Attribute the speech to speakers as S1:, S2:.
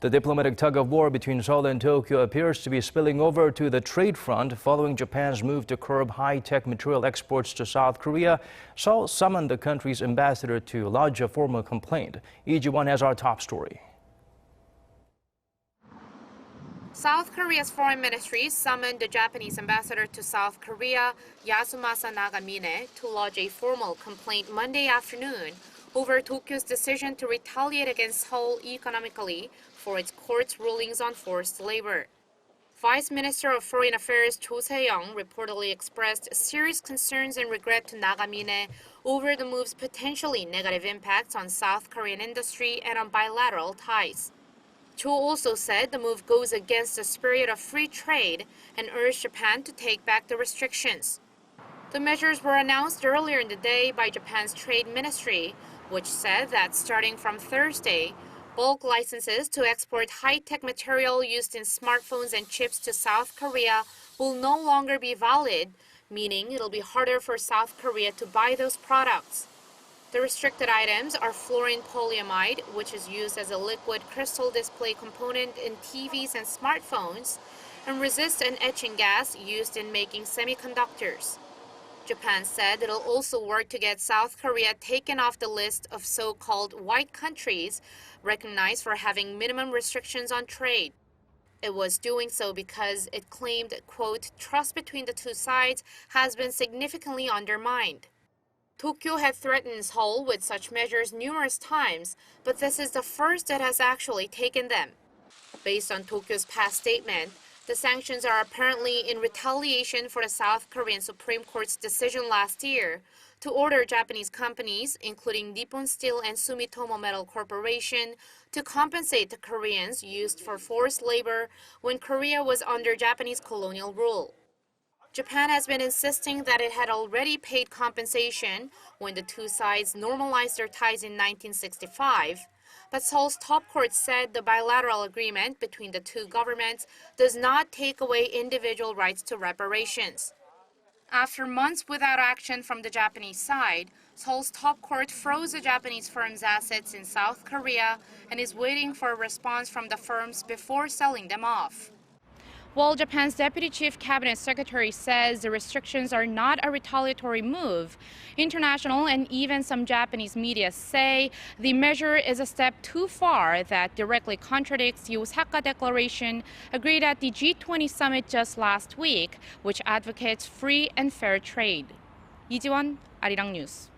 S1: The diplomatic tug-of-war between Seoul and Tokyo appears to be spilling over to the trade front following Japan's move to curb high-tech material exports to South Korea. Seoul summoned the country's ambassador to lodge a formal complaint. Lee Ji-won has our top story.
S2: South Korea's foreign ministry summoned the Japanese ambassador to South Korea, Yasumasa Nagamine, to lodge a formal complaint Monday afternoon over Tokyo's decision to retaliate against Seoul economically for its court's rulings on forced labor. Vice Minister of Foreign Affairs Cho Sei-young reportedly expressed serious concerns and regret to Nagamine over the move's potentially negative impacts on South Korean industry and on bilateral ties. Cho also said the move goes against the spirit of free trade and urged Japan to take back the restrictions. The measures were announced earlier in the day by Japan's Trade Ministry, which said that starting from Thursday, bulk licenses to export high-tech material used in smartphones and chips to South Korea will no longer be valid, meaning it'll be harder for South Korea to buy those products. The restricted items are fluorine polyamide, which is used as a liquid crystal display component in TVs and smartphones, and resist an etching gas used in making semiconductors. Japan said it'll also work to get South Korea taken off the list of so-called white countries recognized for having minimum restrictions on trade. It was doing so because it claimed, quote, trust between the two sides has been significantly undermined. Tokyo had threatened Seoul with such measures numerous times, but this is the first it has actually taken them. Based on Tokyo's past statement, the sanctions are apparently in retaliation for the South Korean Supreme Court's decision last year to order Japanese companies, including Nippon Steel and Sumitomo Metal Corporation, to compensate the Koreans used for forced labor when Korea was under Japanese colonial rule. Japan has been insisting that it had already paid compensation when the two sides normalized their ties in 1965. But Seoul's top court said the bilateral agreement between the two governments does not take away individual rights to reparations. After months without action from the Japanese side, Seoul's top court froze the Japanese firm's assets in South Korea and is waiting for a response from the firms before selling them off. While Japan's Deputy Chief Cabinet Secretary says the restrictions are not a retaliatory move, international and even some Japanese media say the measure is a step too far that directly contradicts the Osaka Declaration agreed at the G20 summit just last week, which advocates free and fair trade. Lee Ji-won, Arirang News.